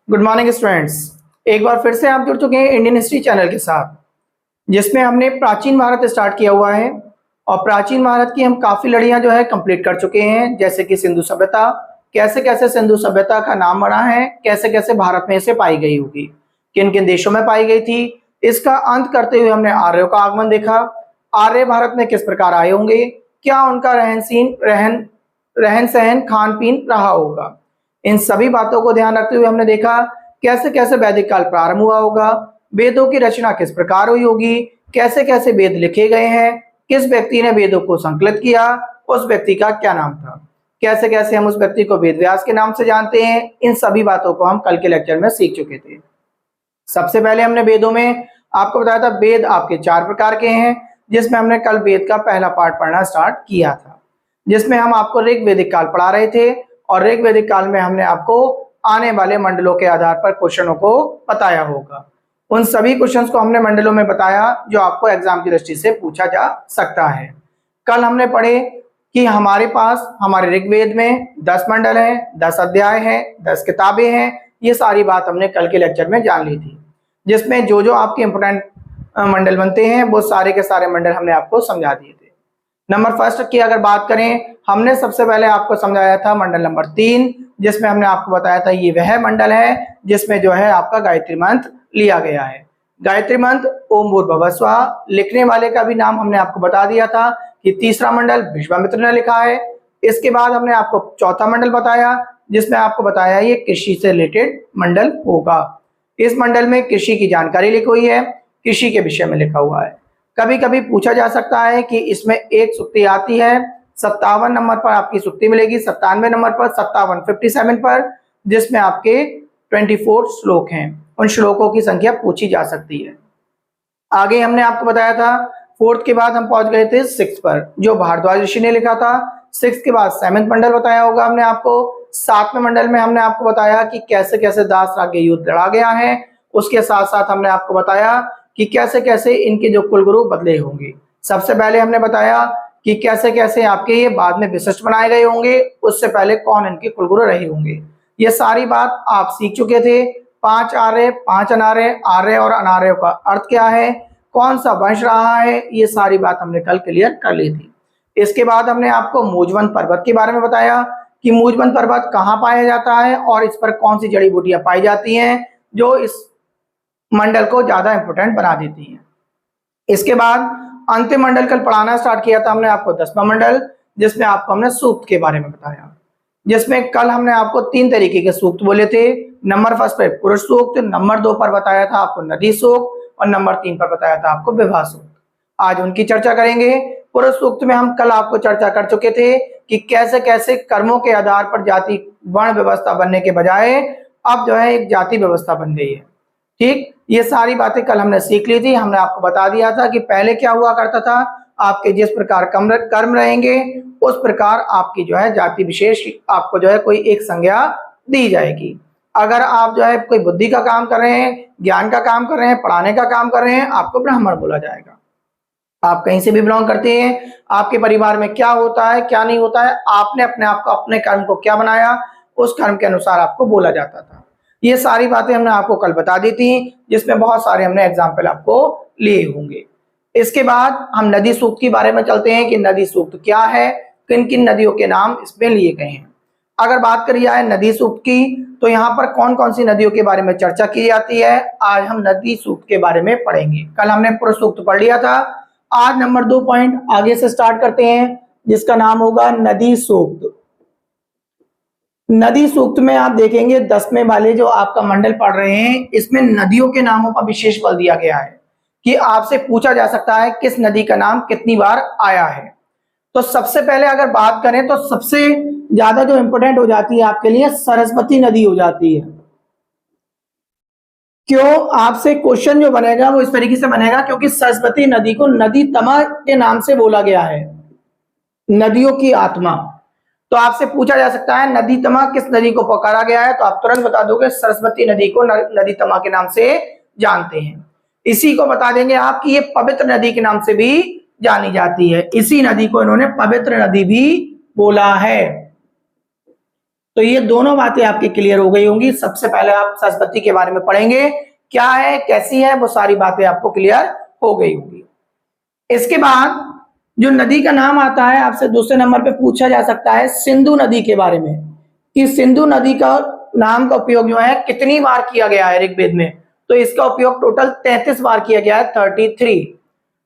Good morning students. एक बार फिर से आप जुड़ चुके हैं इंडियन हिस्ट्री चैनल के साथ, जिसमें हमने प्राचीन भारत स्टार्ट किया हुआ है और प्राचीन भारत की हम काफ़ी लड़ियां जो है कंप्लीट कर चुके हैं, जैसे कि सिंधु सभ्यता, कैसे कैसे सिंधु सभ्यता का नाम बना है, कैसे कैसे भारत में इसे पाई गई होगी, किन किन देशों में पाई गई थी। इसका अंत करते हुए हमने आर्यों का आगमन देखा। आर्य भारत में किस प्रकार आए होंगे, क्या उनका रहन सहन खान पीन रहा होगा, इन सभी बातों को ध्यान रखते हुए हमने देखा कैसे कैसे वैदिक काल प्रारंभ हुआ होगा, वेदों की रचना किस प्रकार हुई होगी, कैसे कैसे वेद लिखे गए हैं, किस व्यक्ति ने वेदों को संकलित किया, उस व्यक्ति का क्या नाम था, कैसे कैसे हम उस व्यक्ति को वेद व्यास के नाम से जानते हैं। इन सभी बातों को हम कल के लेक्चर में सीख चुके थे। सबसे पहले हमने वेदों में आपको बताया था वेद आपके 4 प्रकार के हैं, जिसमें हमने कल वेद का पहला पार्ट पढ़ना स्टार्ट किया था, जिसमें हम आपको ऋग्वेदिक काल पढ़ा रहे थे और ऋग्वेदिक काल में हमने आपको आने वाले मंडलों के आधार पर क्वेश्चनों को बताया होगा। उन सभी क्वेश्चंस को हमने मंडलों में बताया जो आपको एग्जाम की दृष्टि से पूछा जा सकता है। कल हमने पढ़े कि हमारे पास हमारे ऋग्वेद में 10 मंडल हैं, 10 अध्याय हैं, 10 किताबें हैं। ये सारी बात हमने कल के लेक्चर में जान ली थी, जिसमें जो जो आपके इंपोर्टेंट मंडल बनते हैं वो सारे के सारे मंडल हमने आपको समझा दिए थे। नंबर फर्स्ट की अगर बात करें, हमने सबसे पहले आपको समझाया था मंडल नंबर 3, जिसमें हमने आपको बताया था ये वह मंडल है जिसमें जो है आपका गायत्री मंत्र लिया गया है। गायत्री मंत्र ओम भूर्भुवः स्वः, लिखने वाले का भी नाम हमने आपको बता दिया था कि तीसरा मंडल विश्वामित्र ने लिखा है। इसके बाद हमने आपको चौथा मंडल बताया, जिसमें आपको बताया ये कृषि से रिलेटेड मंडल होगा। इस मंडल में कृषि की जानकारी लिखी हुई है, कृषि के विषय में लिखा हुआ है। कभी कभी पूछा जा सकता है कि इसमें एक सूक्ति आती है, 57 नंबर पर आपकी सूक्ति मिलेगी, 97 नंबर पर, 57 पर, जिसमें आपके 24 श्लोक हैं। उन श्लोकों की संख्या पूछी जा सकती है। आगे हमने आपको बताया था 4th के बाद हम पहुंच गए थे 6 पर, जो भारद्वाज ऋषि ने लिखा था। 6 के बाद 7th मंडल बताया होगा हमने आपको। 7वें मंडल में हमने आपको बताया कि कैसे कैसे दास राज्य युद्ध लड़ा गया है। उसके साथ साथ हमने आपको बताया कि कैसे कैसे इनके जो कुलगुरु बदले होंगे। सबसे पहले हमने बताया कि कैसे कैसे आपके ये बाद में विशिष्ट बनाए गए होंगे, उससे पहले कौन इनके कुलगुरु रहे होंगे। ये सारी बात आप सीख चुके थे। 5 आर्य, 5 अनार्य, आर्य और अनार्य का अर्थ क्या है, कौन सा वंश रहा है, ये सारी बात हमने कल क्लियर कर ली थी। इसके बाद हमने आपको मूजवंत पर्वत के बारे में बताया कि मूजवंत पर्वत कहाँ पाया जाता है और इस पर कौन सी जड़ी बूटियां पाई जाती हैं जो इस मंडल को ज्यादा इंपोर्टेंट बना देती हैं। इसके बाद अंतिम मंडल कल पढ़ाना स्टार्ट किया था हमने आपको 10वां मंडल, जिसमें आपको हमने सूक्त के बारे में बताया, जिसमें कल हमने आपको 3 तरीके के सूक्त बोले थे। नंबर फर्स्ट पे पुरुष सूक्त, नंबर 2 पर बताया था आपको नदी सूक्त और नंबर 3 पर बताया था आपको विवाह सूक्त। आज उनकी चर्चा करेंगे। पुरुष सूक्त में हम कल आपको चर्चा कर चुके थे कि कैसे कैसे कर्मों के आधार पर जाति वर्ण व्यवस्था बनने के बजाय अब जो है एक जाति व्यवस्था बन गई है। ठीक, ये सारी बातें कल हमने सीख ली थी। हमने आपको बता दिया था कि पहले क्या हुआ करता था, आपके जिस प्रकार कर्म रहेंगे उस प्रकार आपकी जो है जाति विशेष आपको जो है कोई एक संज्ञा दी जाएगी। अगर आप जो है कोई बुद्धि का काम कर रहे हैं, ज्ञान का काम कर रहे हैं, पढ़ाने का काम कर रहे हैं, आपको ब्राह्मण बोला जाएगा। आप कहीं से भी बिलोंग करते हैं, आपके परिवार में क्या होता है क्या नहीं होता है, आपने अपने आप को अपने कर्म को क्या बनाया, उस कर्म के अनुसार आपको बोला जाता था। ये सारी बातें हमने आपको कल बता दी थी, जिसमें बहुत सारे हमने एग्जाम्पल आपको लिए होंगे। इसके बाद हम नदी सूक्त के बारे में चलते हैं कि नदी सूक्त क्या है, किन किन नदियों के नाम इसमें लिए गए हैं। अगर बात करी जाए नदी सूक्त की, तो यहाँ पर कौन कौन सी नदियों के बारे में चर्चा की जाती है, आज हम नदी सूक्त के बारे में पढ़ेंगे। कल हमने पुरुष सूक्त पढ़ लिया था। आज नंबर 2 पॉइंट आगे से स्टार्ट करते हैं, जिसका नाम होगा नदी सूक्त। नदी सूक्त में आप देखेंगे 10वें वाले जो आपका मंडल पढ़ रहे हैं, इसमें नदियों के नामों पर विशेष बल दिया गया है कि आपसे पूछा जा सकता है किस नदी का नाम कितनी बार आया है। तो सबसे पहले अगर बात करें तो सबसे ज्यादा जो इंपोर्टेंट हो जाती है आपके लिए सरस्वती नदी हो जाती है। क्यों, आपसे क्वेश्चन जो बनेगा वो इस तरीके से बनेगा क्योंकि सरस्वती नदी को नदी तमा के नाम से बोला गया है, नदियों की आत्मा। तो आपसे पूछा जा सकता है नदी तमा किस नदी को पुकारा गया है, तो आप तुरंत बता दोगे सरस्वती नदी को नदी तमा के नाम से जानते हैं। इसी को बता देंगे आप कि ये पवित्र नदी के नाम से भी जानी जाती है। इसी नदी को इन्होंने पवित्र नदी भी बोला है। तो ये दोनों बातें आपकी क्लियर हो गई होंगी। सबसे पहले आप सरस्वती के बारे में पढ़ेंगे, क्या है कैसी है, वो सारी बातें आपको क्लियर हो गई होंगी। इसके बाद जो नदी का नाम आता है, आपसे दूसरे नंबर पे पूछा जा सकता है सिंधु नदी के बारे में, कि सिंधु नदी का नाम का उपयोग जो है कितनी बार किया गया है ऋग्वेद में। तो इसका उपयोग टोटल 33 बार किया गया है, 33।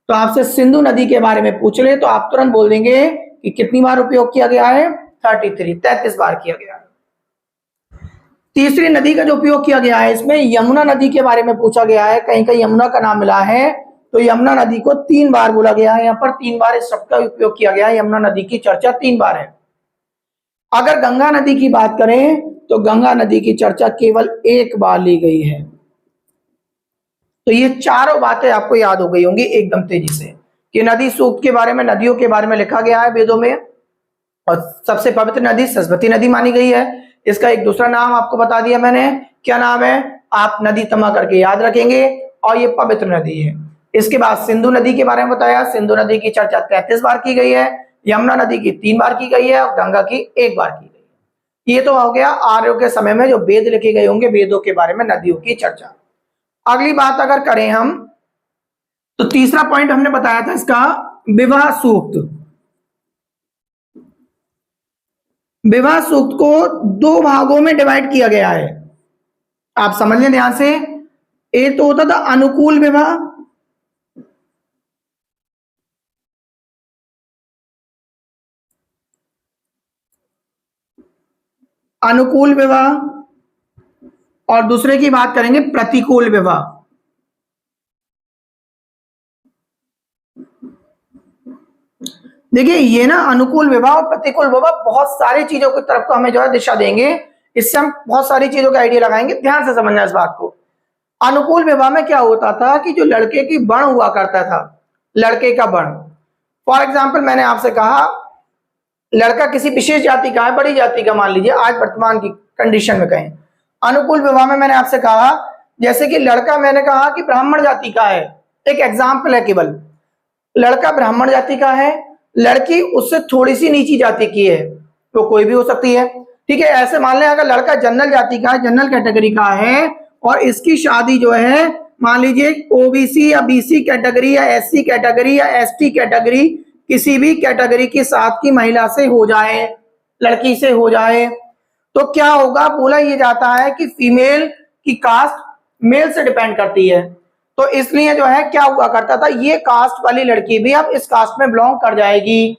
तो आपसे सिंधु नदी के बारे में पूछ ले तो आप तुरंत बोल देंगे कि कितनी बार उपयोग किया गया है, 33 बार किया गया है। तीसरी नदी का जो उपयोग किया गया है, इसमें यमुना नदी के बारे में पूछा गया है, कहीं कहीं यमुना का नाम मिला है, तो यमुना नदी को 3 बार बोला गया है, यहाँ पर 3 बार इस शब्द का उपयोग किया गया है। यमुना नदी की चर्चा 3 बार है। अगर गंगा नदी की बात करें तो गंगा नदी की चर्चा केवल 1 बार ली गई है। तो ये चारों बातें आपको याद हो गई होंगी एकदम तेजी से, कि नदी सूक्त के बारे में, नदियों के बारे में लिखा गया है वेदों में, और सबसे पवित्र नदी सरस्वती नदी मानी गई है। इसका एक दूसरा नाम आपको बता दिया मैंने, क्या नाम है, आप नदी तमा करके याद रखेंगे, और ये पवित्र नदी है। इसके बाद सिंधु नदी के बारे में बताया, सिंधु नदी की चर्चा 33 बार की गई है, यमुना नदी की 3 बार की गई है, और गंगा की 1 बार की गई है। ये तो हो गया आर्यों के समय में जो वेद लिखे गए होंगे, वेदों के बारे में नदियों की चर्चा। अगली बात अगर करें हम, तो तीसरा पॉइंट हमने बताया था इसका, विवाह सूक्त। विवाह सूक्त को 2 भागों में डिवाइड किया गया है, आप समझ लें ध्यान से। एक तो होता था अनुकूल विवाह, अनुकूल विवाह, और दूसरे की बात करेंगे प्रतिकूल विवाह। देखिए ये ना अनुकूल विवाह और प्रतिकूल विवाह बहुत सारी चीजों की तरफ को हमें जो है दिशा देंगे, इससे हम बहुत सारी चीजों का आइडिया लगाएंगे। ध्यान से समझना इस बात को। अनुकूल विवाह में क्या होता था कि जो लड़के की वर्ण हुआ करता था, लड़के का वर्ण, फॉर एग्जाम्पल मैंने आपसे कहा लड़का किसी विशेष जाति का है, बड़ी जाति का मान लीजिए, आज वर्तमान की कंडीशन में कहें। अनुकूल विवाह में मैंने आपसे कहा जैसे कि लड़का, मैंने कहा कि ब्राह्मण जाति का है, एक एग्जाम्पल है केवल, लड़का ब्राह्मण जाति का है, लड़की उससे थोड़ी सी नीची जाति की है, तो कोई भी हो सकती है, ठीक है। ऐसे मान लें अगर लड़का जनरल जाति का है, जनरल कैटेगरी का है, और इसकी शादी जो है मान लीजिए ओबीसी या बीसी कैटेगरी या एससी कैटेगरी या एसटी कैटेगरी, किसी भी कैटेगरी की साथ की महिला से हो जाए, लड़की से हो जाए, तो क्या होगा, बोला ये जाता है कि फीमेल की कास्ट मेल से डिपेंड करती है। तो इसलिए जो है क्या हुआ करता था, ये कास्ट वाली लड़की भी अब इस कास्ट में बिलोंग कर जाएगी,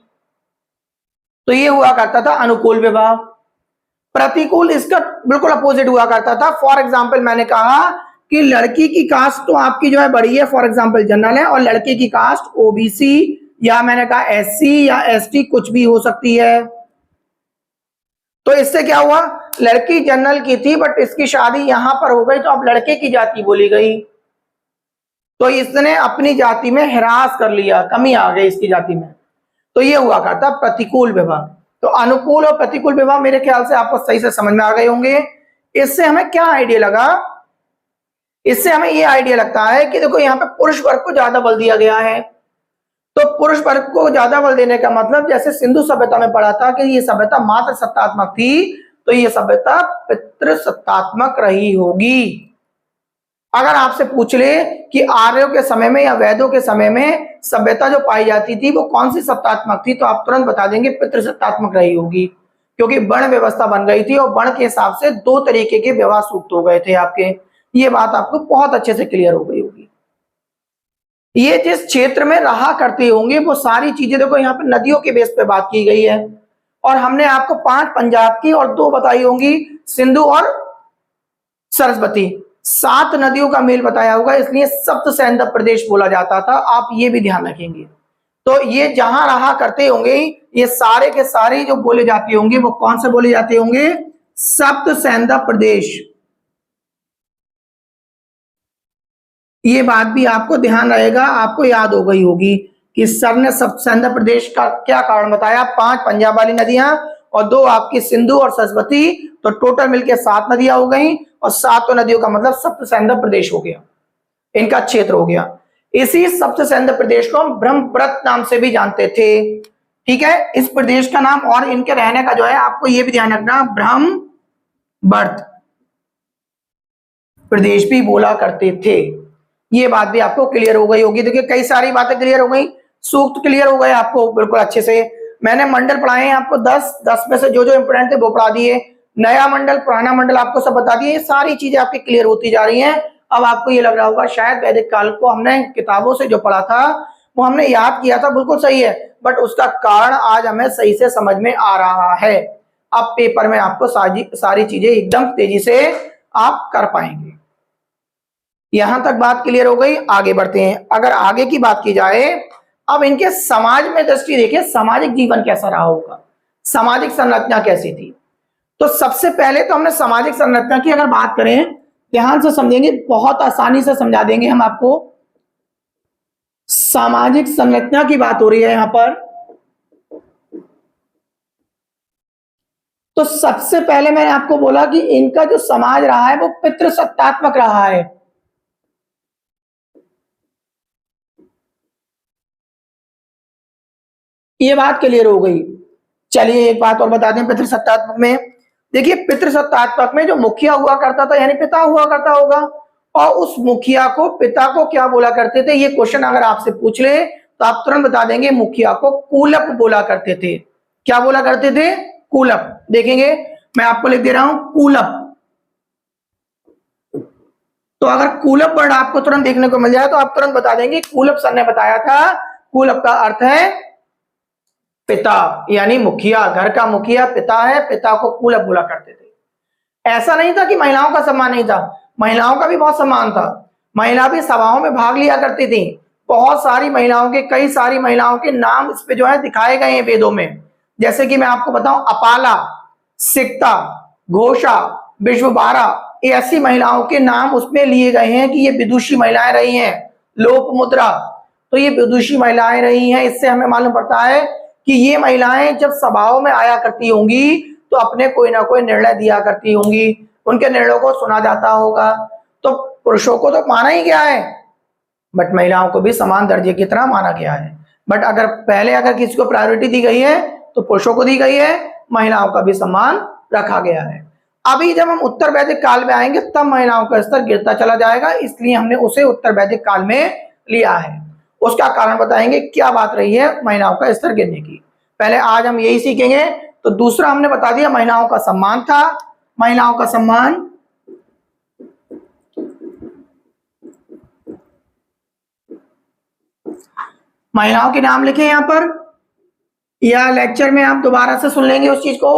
तो ये हुआ करता था अनुकूल विवाह। प्रतिकूल इसका बिल्कुल अपोजिट हुआ करता था। फॉर एग्जाम्पल मैंने कहा कि लड़की की कास्ट तो आपकी जो है बड़ी है, फॉर एग्जाम्पल जनरल है, और लड़के की कास्ट ओबीसी या मैंने कहा एससी या एसटी कुछ भी हो सकती है। तो इससे क्या हुआ, लड़की जनरल की थी बट इसकी शादी यहां पर हो गई, तो अब लड़के की जाति बोली गई, तो इसने अपनी जाति में ह्रास कर लिया, कमी आ गई इसकी जाति में, तो ये हुआ करता प्रतिकूल विवाह। तो अनुकूल और प्रतिकूल विवाह मेरे ख्याल से आपको सही से समझ में आ गए होंगे। इससे हमें क्या आइडिया लगा, इससे हमें ये आइडिया लगता है कि देखो यहाँ पे पुरुष वर्ग को ज्यादा बल दिया गया है, तो पुरुष वर्ग को ज्यादा बल देने का मतलब, जैसे सिंधु सभ्यता में पढ़ा था कि ये सभ्यता मात्र सत्तात्मक थी, तो ये सभ्यता पितृसत्तात्मक रही होगी। अगर आपसे पूछ ले कि आर्यों के समय में या वैदों के समय में सभ्यता जो पाई जाती थी वो कौन सी सत्तात्मक थी, तो आप तुरंत बता देंगे पितृसत्तात्मक रही होगी, क्योंकि वर्ण व्यवस्था बन गई थी और वर्ण के हिसाब से 2 तरीके के विवाह सूक्त हो गए थे आपके। ये बात आपको बहुत अच्छे से क्लियर हो गई होगी। ये जिस क्षेत्र में रहा करते होंगे वो सारी चीजें, देखो यहाँ पे नदियों के बेस पे बात की गई है, और हमने आपको 5 पंजाब की और 2 बताई होंगी सिंधु और सरस्वती, 7 नदियों का मेल बताया होगा, इसलिए सप्त सैंधव प्रदेश बोला जाता था, आप ये भी ध्यान रखेंगे। तो ये जहां रहा करते होंगे ये सारे के सारे जो बोले जाते होंगे वो कौन से बोले जाते होंगे, सप्त सैंधव प्रदेश। ये बात भी आपको ध्यान रहेगा, आपको याद हो गई होगी कि सर ने सप्त सैंधव प्रदेश का क्या कारण बताया, 5 पंजाब वाली नदियां और 2 आपकी सिंधु और सरस्वती, तो टोटल मिलके 7 नदियां हो गई, और 7 नदियों का मतलब सप्त सैंधव प्रदेश हो गया, इनका क्षेत्र हो गया। इसी सप्त सैंधव प्रदेश को हम ब्रह्मपुत्र नाम से भी जानते थे, ठीक है। इस प्रदेश का नाम और इनके रहने का जो है आपको ये भी ध्यान रखना, ब्रह्म बर्थ प्रदेश भी बोला करते थे। ये बात भी आपको क्लियर हो गई होगी। देखिए कई सारी बातें क्लियर हो गई, सूक्त क्लियर हो गए आपको बिल्कुल अच्छे से। मैंने मंडल पढ़ाए हैं आपको 10 में से जो जो इंपोर्टेंट थे वो पढ़ा दिए। नया मंडल पुराना मंडल आपको सब बता दिए। ये सारी चीजें आपकी क्लियर होती जा रही हैं। अब आपको ये लग रहा होगा शायद वैदिक काल को हमने किताबों से जो पढ़ा था वो हमने याद किया था, बिल्कुल सही है, बट उसका कारण आज हमें सही से समझ में आ रहा है। अब पेपर में आपको सारी चीजें एकदम तेजी से आप कर पाएंगे। यहां तक बात क्लियर हो गई, आगे बढ़ते हैं। अगर आगे की बात की जाए, अब इनके समाज में दृष्टि देखिए, सामाजिक जीवन कैसा रहा होगा, सामाजिक संरचना कैसी थी। तो सबसे पहले तो हमने सामाजिक संरचना की अगर बात करें, ध्यान से समझेंगे, बहुत आसानी से समझा देंगे हम आपको। सामाजिक संरचना की बात हो रही है यहां पर। तो सबसे पहले मैंने आपको बोला कि इनका जो समाज रहा है वो पितृसत्तात्मक रहा है। ये बात क्लियर हो गई। चलिए एक बात और बता दें पितृसत्तात्मक में। देखिए पितृसत्तात्मक में जो मुखिया हुआ करता था यानी पिता हुआ करता होगा, और उस मुखिया को पिता को क्या बोला करते थे, ये क्वेश्चन अगर आपसे पूछ ले तो आप तुरंत बता देंगे मुखिया को कूलप बोला करते थे। क्या बोला करते थे? कूलप। देखेंगे मैं आपको लिख दे रहा हूं कूलप। तो अगर कूलप वर्ड आपको तुरंत देखने को मिल जाए तो आप तुरंत बता देंगे कूलप सर ने बताया था। कूलप का अर्थ है पिता, यानी मुखिया, घर का मुखिया पिता है, पिता को कूलप बोला करते थे। ऐसा नहीं था कि महिलाओं का सम्मान नहीं था, महिलाओं का भी बहुत सम्मान था। महिला भी सभाओं में भाग लिया करती थी। बहुत सारी महिलाओं के, कई सारी महिलाओं के नाम इस पे जो है दिखाए गए हैं वेदों में। जैसे कि मैं आपको बताऊं, अपाला, सिक्ता, घोषा, विश्वबारा, ये ऐसी महिलाओं के नाम उसमें लिए गए हैं कि ये विदुषी महिलाएं रही हैं। लोपमुद्रा, तो ये विदुषी महिलाएं रही हैं। इससे हमें मालूम पड़ता है कि ये महिलाएं जब सभाओं में आया करती होंगी तो अपने कोई ना कोई निर्णय दिया करती होंगी, उनके निर्णयों को सुना जाता होगा। तो पुरुषों को तो माना ही गया है, बट महिलाओं को भी समान दर्जे की तरह माना गया है। बट अगर पहले अगर किसी को प्रायोरिटी दी गई है तो पुरुषों को दी गई है, महिलाओं का भी सम्मान रखा गया है। अभी जब हम उत्तर वैदिक काल में आएंगे तब महिलाओं का स्तर गिरता चला जाएगा, इसलिए हमने उसे उत्तर वैदिक काल में लिया है। उसका कारण बताएंगे क्या बात रही है महिलाओं का स्तर गिरने की। पहले आज हम यही सीखेंगे। तो दूसरा हमने बता दिया महिलाओं का सम्मान था। महिलाओं का सम्मान, महिलाओं के नाम लिखे यहां पर, या लेक्चर में आप दोबारा से सुन लेंगे उस चीज को।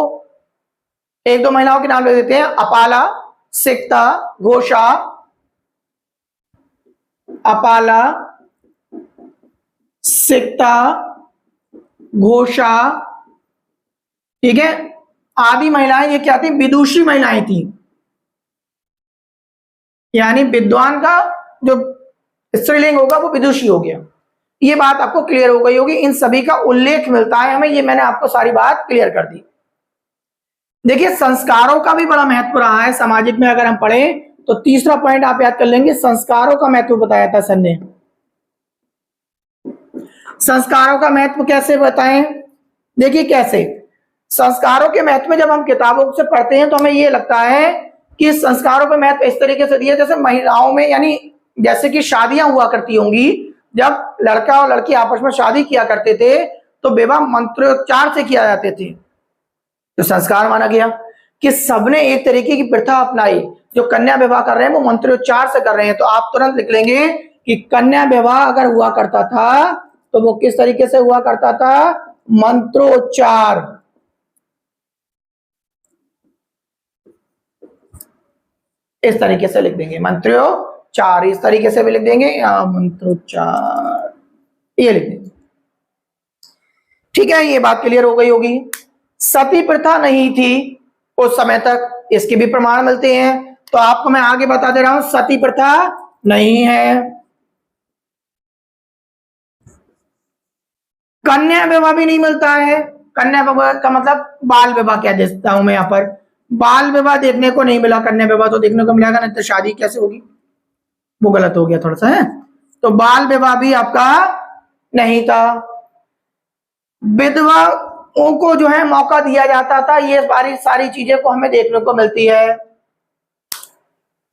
एक दो महिलाओं के नाम ले देते हैं, अपाला, सिक्ता, घोषा, अपाला, सिक्ता, घोषा, ठीक है। आदि महिलाएं ये क्या थी? विदुषी महिलाएं थी, यानी विद्वान का जो स्त्रीलिंग होगा वो विदुषी हो गया। ये बात आपको क्लियर हो गई होगी। इन सभी का उल्लेख मिलता है हमें, ये मैंने आपको सारी बात क्लियर कर दी। देखिए संस्कारों का भी बड़ा महत्व रहा है सामाजिक में। अगर हम पढ़ें तो तीसरा पॉइंट आप याद कर लेंगे, संस्कारों का महत्व बताया था सर ने। संस्कारों का महत्व कैसे बताएं? देखिए कैसे संस्कारों के महत्व में जब हम किताबों से पढ़ते हैं तो हमें ये लगता है कि संस्कारों का महत्व इस तरीके से दिया, जैसे महिलाओं में, यानी जैसे कि शादियां हुआ करती होंगी, जब लड़का और लड़की आपस में शादी किया करते थे तो विवाह मंत्रोच्चार से किया जाते थे। तो संस्कार माना गया कि सबने एक तरीके की प्रथा अपनाई, जो कन्या विवाह कर रहे हैं वो मंत्रोच्चार से कर रहे हैं। तो आप तुरंत लिख लेंगे कि कन्या विवाह अगर हुआ करता था तो वो किस तरीके से हुआ करता था? मंत्रोच्चार। इस तरीके से लिख देंगे मंत्रोच्चार, इस तरीके से भी लिख देंगे, या मंत्रोच्चार, ये लिख देंगे। ठीक है, ये बात क्लियर हो गई होगी। सती प्रथा नहीं थी उस समय तक, इसके भी प्रमाण मिलते हैं। तो आपको मैं आगे बता दे रहा हूं, सती प्रथा नहीं है। कन्या विवाह भी नहीं मिलता है। कन्या विवाह का मतलब बाल विवाह कह देता हूं मैं यहां पर। बाल विवाह देखने को नहीं मिला, कन्या विवाह तो देखने को मिलेगा, नहीं तो शादी कैसे होगी? वो गलत हो गया थोड़ा सा, है। तो बाल विवाह भी आपका नहीं था। विधवा उनको जो है मौका दिया जाता था। ये सारी चीजें को हमें देखने को मिलती है।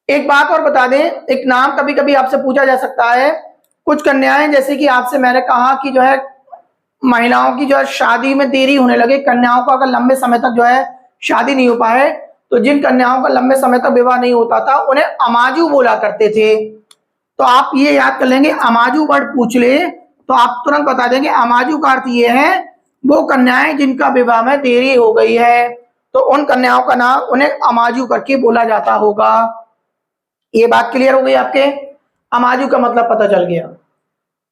एक बात और बता दें, एक नाम कभी कभी आपसे पूछा जा सकता है। कुछ कन्याएं, जैसे कि आपसे मैंने कहा कि जो है महिलाओं की जो है शादी में देरी होने लगे, कन्याओं का अगर लंबे समय तक जो है शादी नहीं हो पाए, तो जिन कन्याओं का लंबे समय तक विवाह नहीं होता था उन्हें अमाजू बोला करते थे। तो आप ये याद कर लेंगे, अमाजू वर्ड पूछ ले तो आप तुरंत बता देंगे अमाजू का अर्थ ये है वो कन्याएं जिनका विवाह में देरी हो गई है, तो उन कन्याओं का नाम उन्हें अमाजू करके बोला जाता होगा। ये बात क्लियर हो गई आपके? अमाजू का मतलब पता चल गया।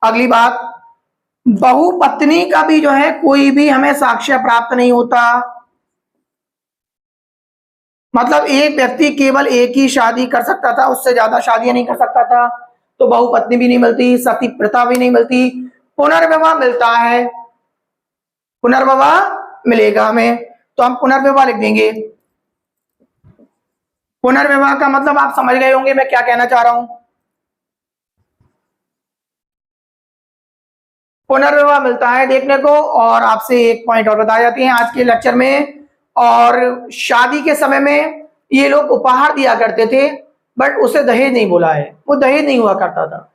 अगली बात, बहुपत्नी का भी जो है कोई भी हमें साक्ष्य प्राप्त नहीं होता। मतलब एक व्यक्ति केवल एक ही शादी कर सकता था, उससे ज्यादा शादियां नहीं कर सकता था। तो बहुपत्नी भी नहीं मिलती, सती प्रथा भी नहीं मिलती, पुनर्विवाह मिलता है। पुनर्विवाह मिलेगा हमें, तो हम पुनर्विवाह लिख देंगे। पुनर्विवाह का मतलब आप समझ गए होंगे मैं क्या कहना चाह रहा हूं। पुनर्विवाह मिलता है देखने को। और आपसे एक पॉइंट और बताए जाते हैं आज के लेक्चर में, और शादी के समय में ये लोग उपहार दिया करते थे, बट उसे दहेज नहीं बोला है, वो दहेज नहीं हुआ करता था,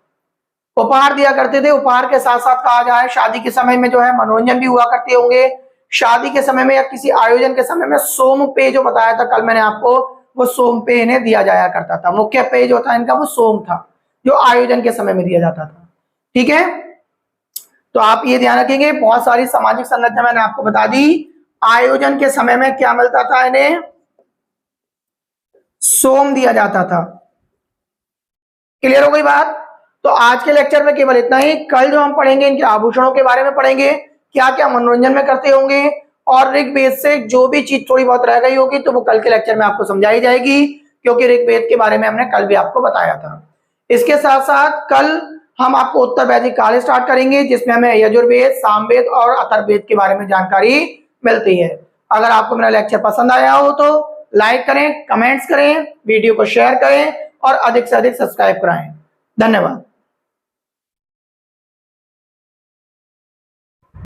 उपहार दिया करते थे। उपहार के साथ साथ कहा जाए शादी के समय में जो है मनोरंजन भी हुआ करते होंगे। शादी के समय में या किसी आयोजन के समय में सोम पेय जो बताया था कल मैंने आपको, वो सोम पेय इन्हें दिया जाया करता था। मुख्य पेय जो था इनका वो सोम था, जो आयोजन के समय में दिया जाता था। ठीक है, तो आप ये ध्यान रखेंगे। बहुत सारी सामाजिक संरचना मैंने आपको बता दी। आयोजन के समय में क्या मिलता था इन्हें? सोम दिया जाता था। क्लियर हो गई बात? तो आज के लेक्चर में केवल इतना ही। कल जो हम पढ़ेंगे इनके आभूषणों के बारे में पढ़ेंगे, क्या क्या मनोरंजन में करते होंगे, और ऋग्वेद से जो भी चीज थोड़ी बहुत रह गई होगी तो वो कल के लेक्चर में आपको समझाई जाएगी, क्योंकि ऋग्वेद के बारे में हमने कल भी आपको बताया था। इसके साथ साथ कल हम आपको उत्तर वैदिक काल स्टार्ट करेंगे, जिसमें हमें यजुर्वेद, सामवेद और अथर्ववेद के बारे में जानकारी मिलती है। अगर आपको मेरा लेक्चर पसंद आया हो तो लाइक करें, कमेंट्स करें, वीडियो को शेयर करें और अधिक से अधिक सब्सक्राइब कराएं। धन्यवाद।